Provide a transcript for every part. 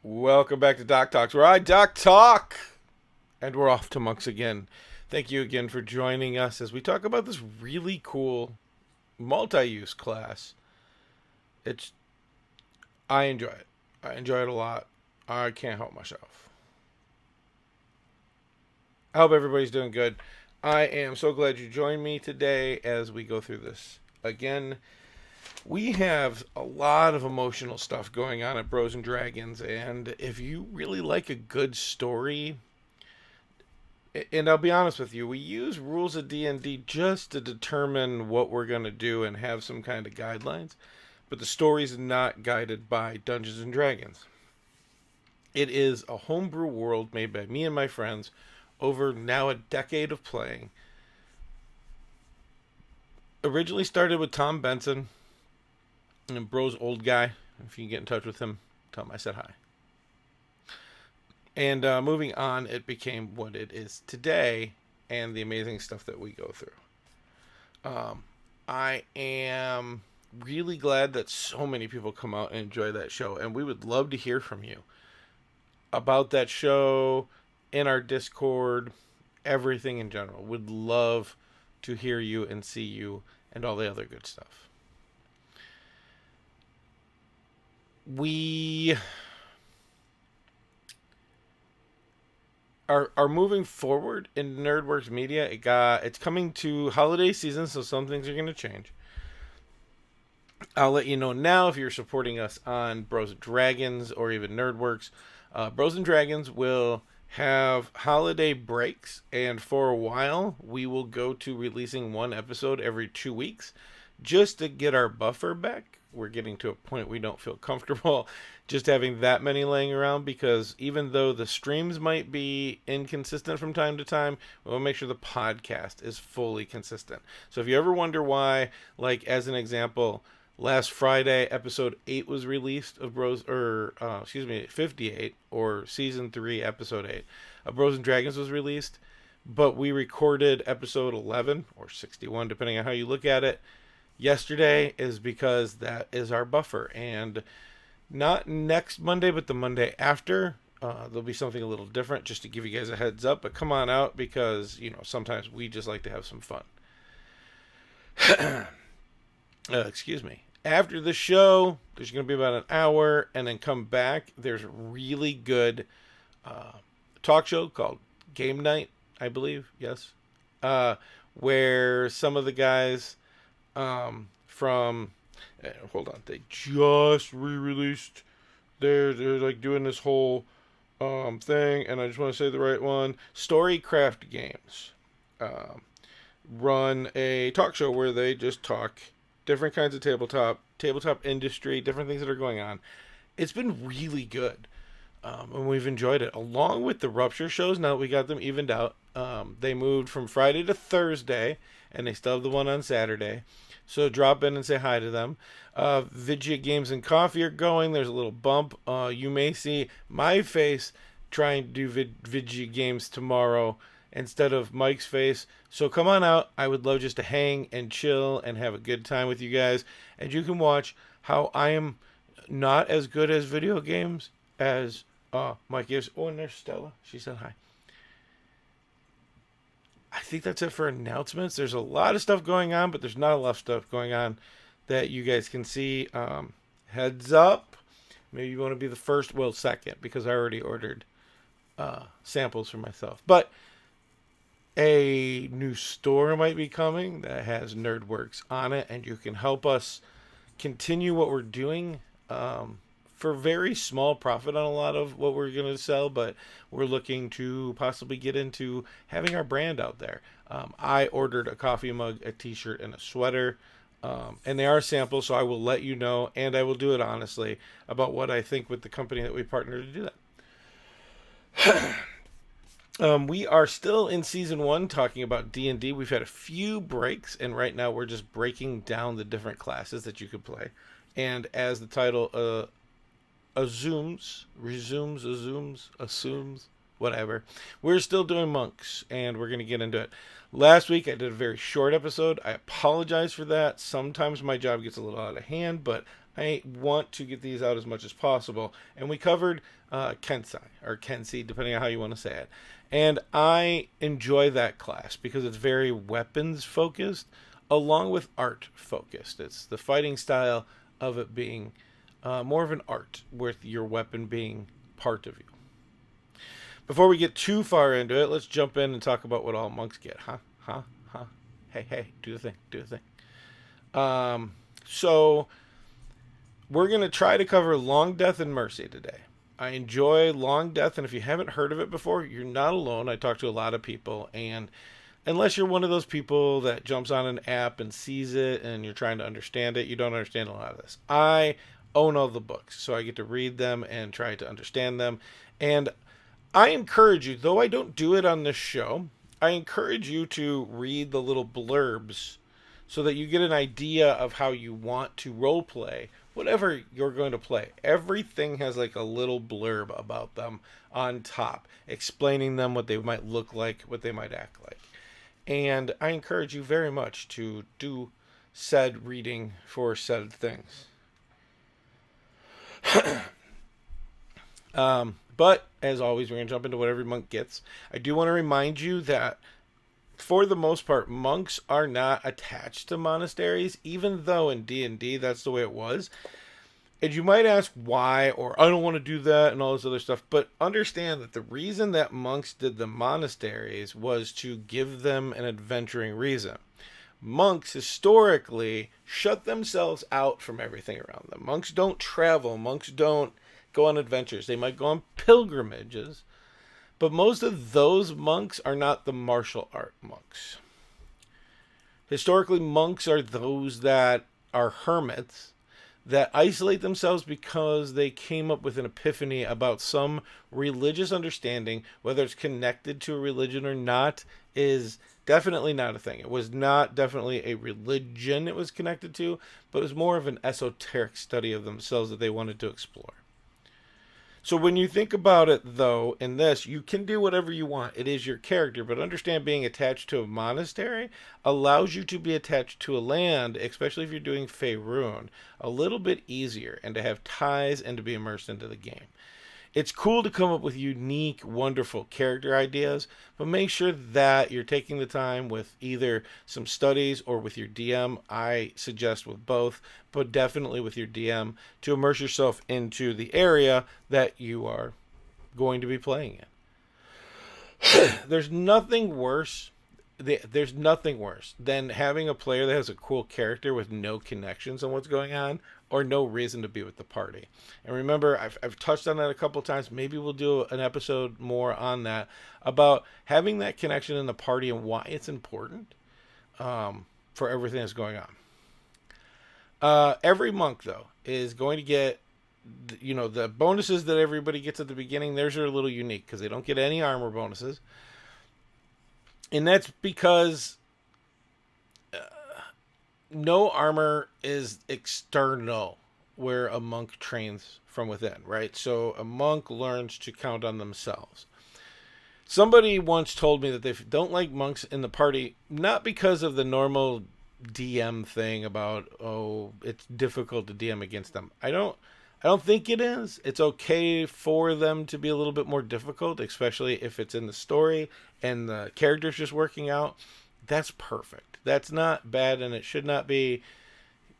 Welcome back to Doc Talks, where I Doc Talk, and we're off to Monks again. Thank you again for joining us as we talk about this really cool multi-use class. I enjoy it. I enjoy it a lot. I can't help myself. I hope everybody's doing good. I am so glad you joined me today as we go through this again. We have a lot of emotional stuff going on at Bros and Dragons, and if you really like a good story, and I'll be honest with you, we use rules of D&D just to determine what we're going to do and have some kind of guidelines, but the story's not guided by Dungeons and Dragons. It is a homebrew world made by me and my friends over now a decade of playing. Originally started with Tom Benson, and Bro's old guy. If you can get in touch with him, tell him I said hi. And moving on, it became what it is today and the amazing stuff that we go through. I am really glad that so many people come out and enjoy that show, and we would love to hear from you about that show, in our Discord, everything in general. Would love to hear you and see you and all the other good stuff. We are moving forward in Nerdworks Media. It's coming to holiday season, so some things are going to change. I'll let you know now if you're supporting us on Bros and Dragons or even Nerdworks. Bros and Dragons will have holiday breaks, and for a while we will go to releasing one episode every 2 weeks just to get our buffer back. We're getting to a point we don't feel comfortable just having that many laying around, because even though the streams might be inconsistent from time to time, we'll make sure the podcast is fully consistent. So if you ever wonder why, like as an example, last Friday episode 8 was released of 58, or season 3 episode 8 of Bros and Dragons was released, but we recorded episode 11 or 61 depending on how you look at it yesterday, is because that is our buffer. And not next Monday, but the Monday after, there'll be something a little different, just to give you guys a heads up. But come on out, because sometimes we just like to have some fun. Excuse me. After the show, there's going to be about an hour, and then come back. There's a really good talk show called Game Night, I believe. Yes. Where some of the guys from hold on, they just re-released they're like doing this whole thing, and I just want to say the right one. Storycraft Games run a talk show where they just talk different kinds of tabletop industry, different things that are going on. It's been really good, and we've enjoyed it, along with the Rupture shows. Now that we got them evened out, they moved from Friday to Thursday, and they still have the one on Saturday. So drop in and say hi to them. Vidya Games and Coffee are going. There's a little bump. You may see my face trying to do Vidya Games tomorrow instead of Mike's face. So come on out. I would love just to hang and chill and have a good time with you guys. And you can watch how I am not as good as video games as Mike is. Oh, and there's Stella. She said hi. I think that's it for announcements. There's a lot of stuff going on, but there's not a lot of stuff going on that you guys can see. Heads up. Maybe you want to be the first, well, second, because I already ordered samples for myself. But a new store might be coming that has Nerdworks on it, and you can help us continue what we're doing for very small profit on a lot of what we're going to sell, but we're looking to possibly get into having our brand out there. I ordered a coffee mug, a t-shirt, and a sweater. And they are samples, so I will let you know, and I will do it honestly about what I think with the company that we partner to do that. We are still in season 1 talking about D&D. We've had a few breaks, and right now we're just breaking down the different classes that you could play. And as the title assumes, whatever, we're still doing monks, and we're going to get into it. Last week I did a very short episode. I apologize for that. Sometimes my job gets a little out of hand, but I want to get these out as much as possible. And we covered Kensei, or Kensei, depending on how you want to say it. And I enjoy that class because it's very weapons focused, along with art focused. It's the fighting style of it being more of an art, with your weapon being part of you. Before we get too far into it, let's jump in and talk about what all monks get. Hey, do the thing. So we're going to try to cover Long Death and Mercy today. I enjoy Long Death, and if you haven't heard of it before, you're not alone. I talk to a lot of people, and unless you're one of those people that jumps on an app and sees it and you're trying to understand it, you don't understand a lot of this. I own all the books, so I get to read them and try to understand them. And I encourage you, though I don't do it on this show, I encourage you to read the little blurbs so that you get an idea of how you want to role play whatever you're going to play. Everything has like a little blurb about them on top, explaining them, what they might look like, what they might act like. And I encourage you very much to do said reading for said things. But as always, we're going to jump into what every monk gets. I do want to remind you that for the most part, monks are not attached to monasteries, even though in D&D that's the way it was. And you might ask why, or I don't want to do that and all this other stuff, but understand that the reason that monks did the monasteries was to give them an adventuring reason. Monks historically shut themselves out from everything around them. Monks don't travel, monks don't go on adventures. They might go on pilgrimages, but most of those monks are not the martial art monks. Historically, monks are those that are hermits that isolate themselves because they came up with an epiphany about some religious understanding. Whether it's connected to a religion or not is definitely not a thing. It was not definitely a religion it was connected to, but it was more of an esoteric study of themselves that they wanted to explore. So when you think about it, though, in this, you can do whatever you want. It is your character, but understand being attached to a monastery allows you to be attached to a land, especially if you're doing Faerun, a little bit easier, and to have ties and to be immersed into the game. It's cool to come up with unique, wonderful character ideas, but make sure that you're taking the time with either some studies or with your DM. I suggest with both, but definitely with your DM to immerse yourself into the area that you are going to be playing in. There's nothing worse than having a player that has a cool character with no connections on what's going on or no reason to be with the party. And remember, I've touched on that a couple times. Maybe we'll do an episode more on that, about having that connection in the party and why it's important for everything that's going on. Every monk, though, is going to get, the bonuses that everybody gets at the beginning. Theirs are a little unique because they don't get any armor bonuses. And that's because no armor is external where a monk trains from within, right? So a monk learns to count on themselves. Somebody once told me that they don't like monks in the party, not because of the normal DM thing about, it's difficult to DM against them. I don't think it is. It's okay for them to be a little bit more difficult, especially if it's in the story and the character's just working out. That's perfect. That's not bad, and it should not be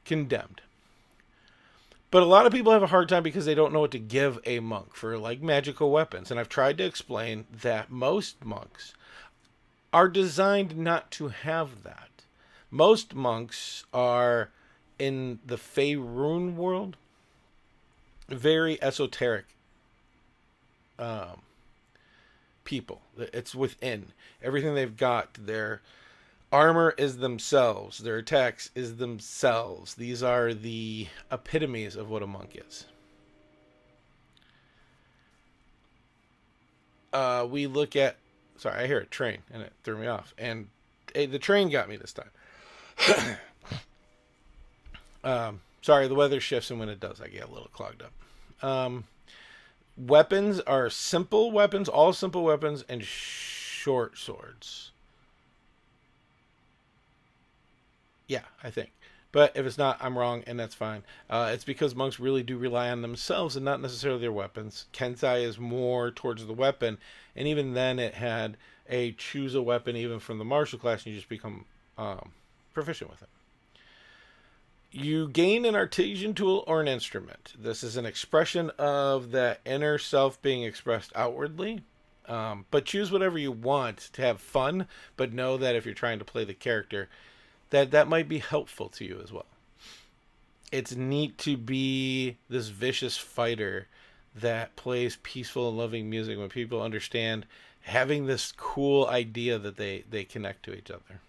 condemned. But a lot of people have a hard time because they don't know what to give a monk for, like, magical weapons. And I've tried to explain that most monks are designed not to have that. Most monks are, in the Faerun world, very esoteric people. It's within. Everything they've got, their Armor is themselves. Their attacks is themselves. These are the epitomes of what a monk is. We look at... Sorry, I hear a train, and it threw me off. And the train got me this time. Sorry, the weather shifts, and when it does, I get a little clogged up. Weapons are simple weapons, all simple weapons, and short swords. Yeah, I think. But if it's not, I'm wrong, and that's fine. It's because monks really do rely on themselves and not necessarily their weapons. Kensai is more towards the weapon, and even then it had a choose a weapon even from the martial class, and you just become proficient with it. You gain an artisan tool or an instrument. This is an expression of the inner self being expressed outwardly. But choose whatever you want to have fun, but know that if you're trying to play the character, that might be helpful to you as well. It's neat to be this vicious fighter that plays peaceful and loving music when people understand having this cool idea that they connect to each other.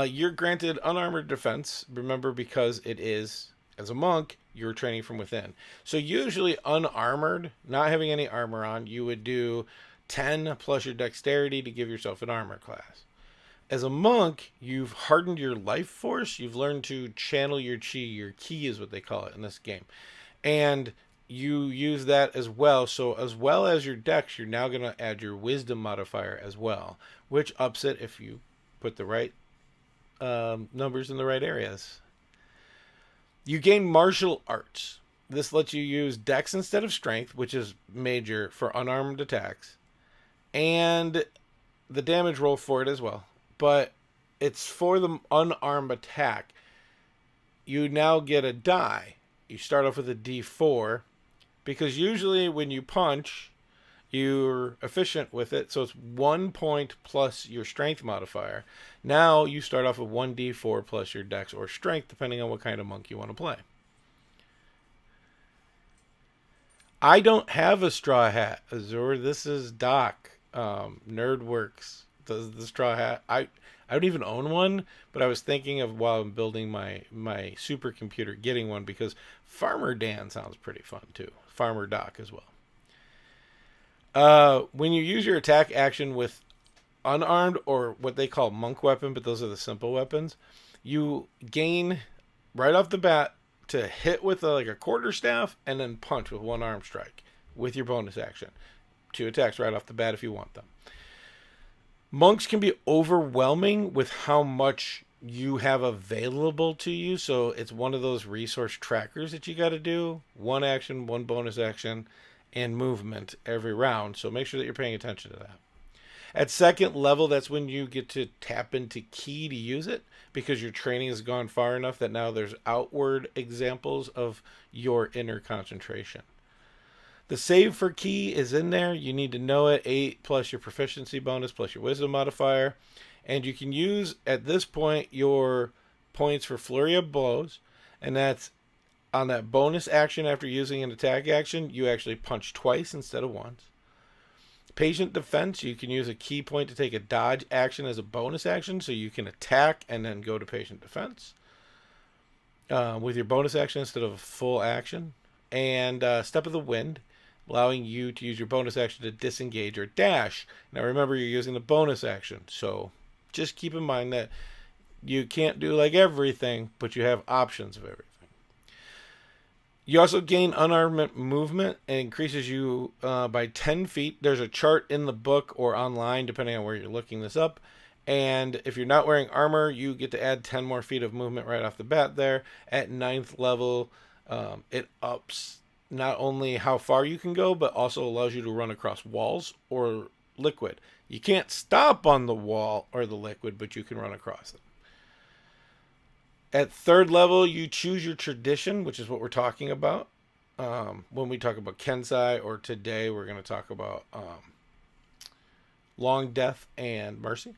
You're granted unarmored defense, remember, because it is, as a monk, you're training from within. So usually unarmored, not having any armor on, you would do 10 plus your dexterity to give yourself an armor class. As a monk, you've hardened your life force. You've learned to channel your chi. Your ki is what they call it in this game. And you use that as well. So as well as your dex, you're now going to add your wisdom modifier as well, which ups it if you put the right numbers in the right areas. You gain martial arts. This lets you use dex instead of strength, which is major for unarmed attacks, and the damage roll for it as well. But it's for the unarmed attack. You now get a die. You start off with a D4, because usually when you punch, you're efficient with it, so it's 1 point plus your strength modifier. Now you start off with 1d4 plus your dex or strength, depending on what kind of monk you want to play. I don't have a straw hat, Azure. This is Doc. Nerdworks does the straw hat. I don't even own one, but I was thinking of, while I'm building my supercomputer, getting one, because Farmer Dan sounds pretty fun too. Farmer Doc as well. When you use your attack action with unarmed, or what they call monk weapon, but those are the simple weapons, you gain right off the bat to hit with like a quarterstaff and then punch with one arm strike with your bonus action. 2 attacks right off the bat if you want them. Monks can be overwhelming with how much you have available to you, so it's one of those resource trackers that you got to do. 1 action, 1 bonus action, and movement every round, so make sure that you're paying attention to that. At second level, that's when you get to tap into ki to use it, because your training has gone far enough that now there's outward examples of your inner concentration. The save for ki is in there. You need to know it. 8 plus your proficiency bonus plus your wisdom modifier. And you can use, at this point, your points for flurry of blows, and that's on that bonus action. After using an attack action, you actually punch twice instead of once. Patient defense, you can use a key point to take a dodge action as a bonus action, so you can attack and then go to patient defense with your bonus action instead of a full action. And step of the wind, allowing you to use your bonus action to disengage or dash. Now remember, you're using the bonus action, so just keep in mind that you can't do like everything, but you have options of everything. You also gain unarmed movement, and increases you by 10 feet. There's a chart in the book or online, depending on where you're looking this up. And if you're not wearing armor, you get to add 10 more feet of movement right off the bat there. At 9th level, it ups not only how far you can go, but also allows you to run across walls or liquid. You can't stop on the wall or the liquid, but you can run across it. At 3rd level, you choose your tradition, which is what we're talking about when we talk about Kensai, or today we're going to talk about Long Death and Mercy.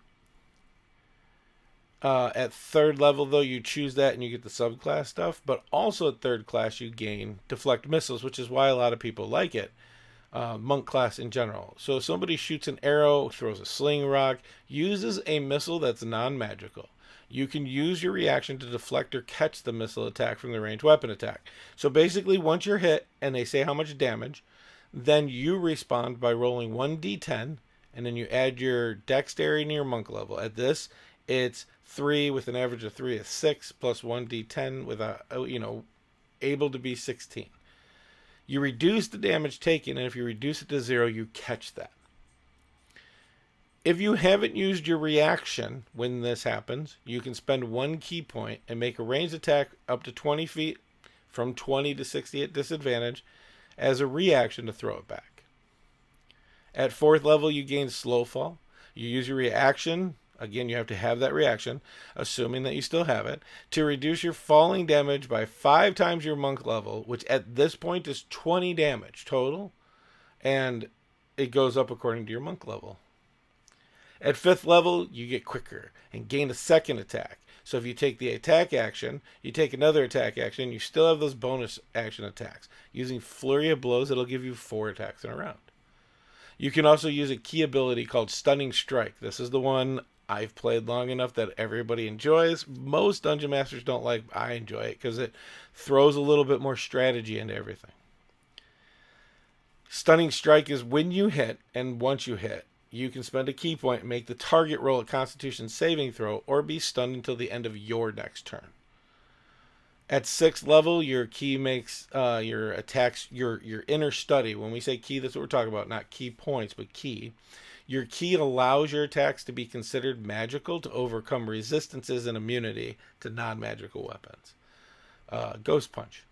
At 3rd level, though, you choose that and you get the subclass stuff, but also at 3rd class you gain Deflect Missiles, which is why a lot of people like it. monk class in general. So if somebody shoots an arrow, throws a sling rock, uses a missile that's non-magical, you can use your reaction to deflect or catch the missile attack from the ranged weapon attack. So basically, once you're hit and they say how much damage, then you respond by rolling 1d10, and then you add your dexterity to your monk level. At this, it's 3 with an average of 3 is 6 plus 1d10 with a, able to be 16. You reduce the damage taken, and if you reduce it to 0, you catch that. If you haven't used your reaction when this happens, you can spend 1 key point and make a ranged attack up to 20 feet from 20 to 60 at disadvantage as a reaction to throw it back. At 4th level, you gain slow fall. You use your reaction. Again, you have to have that reaction, assuming that you still have it, to reduce your falling damage by 5 times your monk level, which at this point is 20 damage total, and it goes up according to your monk level. At 5th level, you get quicker and gain a second attack. So if you take the attack action, you take another attack action, you still have those bonus action attacks. Using Flurry of Blows, it'll give you 4 attacks in a round. You can also use a key ability called Stunning Strike. This is the one I've played long enough that everybody enjoys. Most Dungeon Masters don't like, I enjoy it because it throws a little bit more strategy into everything. Stunning Strike is when you hit, and once you hit, you can spend a key point and make the target roll a Constitution saving throw or be stunned until the end of your next turn. At 6th level, your key makes your attacks, your inner study. When we say key, that's what we're talking about, not key points, but key. Your key allows your attacks to be considered magical to overcome resistances and immunity to non-magical weapons. Ghost Punch.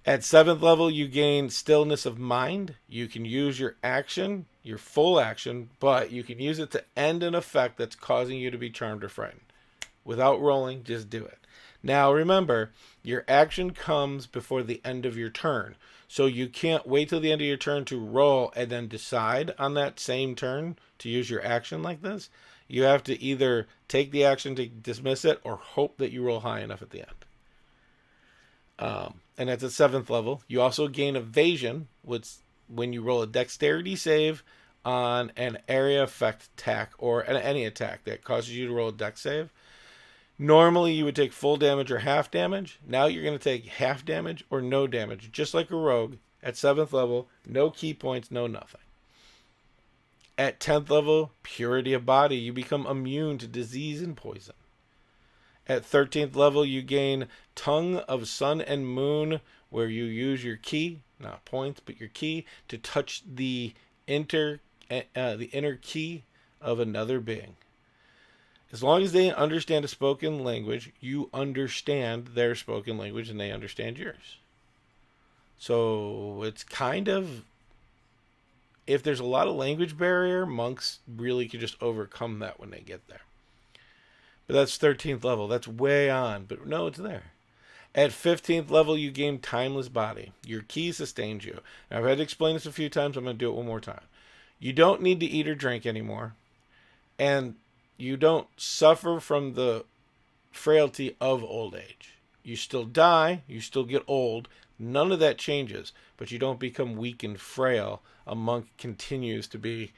At 7th level, you gain Stillness of Mind. You can use your action, your full action, but you can use it to end an effect that's causing you to be charmed or frightened. Without rolling, just do it. Now remember, your action comes before the end of your turn. So you can't wait till the end of your turn to roll and then decide on that same turn to use your action like this. You have to either take the action to dismiss it or hope that you roll high enough at the end. And that's at 7th level. You also gain Evasion, which when you roll a dexterity save on an area effect attack or any attack that causes you to roll a dex save. Normally you would take full damage or half damage. Now you're going to take half damage or no damage, just like a rogue. At 7th level, no key points, no nothing. At 10th level, Purity of Body, you become immune to disease and poison. At 13th level, you gain Tongue of Sun and Moon, where you use your key, not points, but your key, to touch the inner key of another being. As long as they understand a spoken language, you understand their spoken language and they understand yours. So it's kind of, if there's a lot of language barrier, monks really can just overcome that when they get there. But that's 13th level. That's way on. But no, it's there. At 15th level, you gain Timeless Body. Your key sustains you. Now, I've had to explain this a few times. I'm going to do it one more time. You don't need to eat or drink anymore. And you don't suffer from the frailty of old age. You still die. You still get old. None of that changes. But you don't become weak and frail. A monk continues to be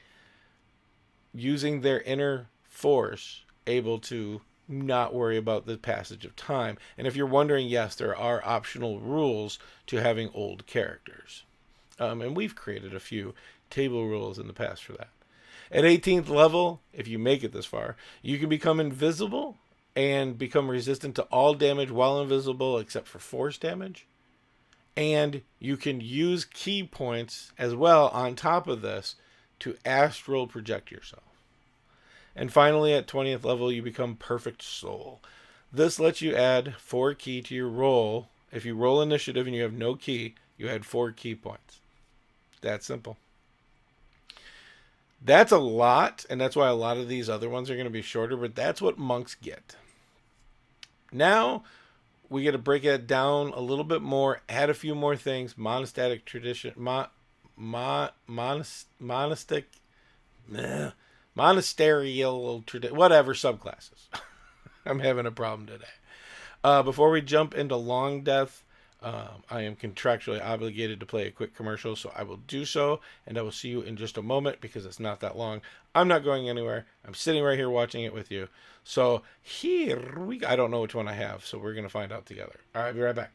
using their inner force, able to not worry about the passage of time. And if you're wondering, yes, there are optional rules to having old characters. And we've created a few table rules in the past for that. At 18th level, if you make it this far, you can become invisible and become resistant to all damage while invisible except for force damage. And you can use key points as well on top of this to astral project yourself. And finally, at 20th level, you become Perfect Soul. This lets you add 4 key to your roll. If you roll initiative and you have no key, you add 4 key points. That simple. That's a lot, and that's why a lot of these other ones are going to be shorter, but that's what monks get. Now, we got to break it down a little bit more, add a few more things. Monastic tradition, monasterial tradition, whatever, subclasses. I'm having a problem today. Before we jump into Long Death, I am contractually obligated to play a quick commercial, so I will do so, and I will see you in just a moment because it's not that long. I'm not going anywhere. I'm sitting right here watching it with you. So here I don't know which one I have, so we're going to find out together. All right, be right back.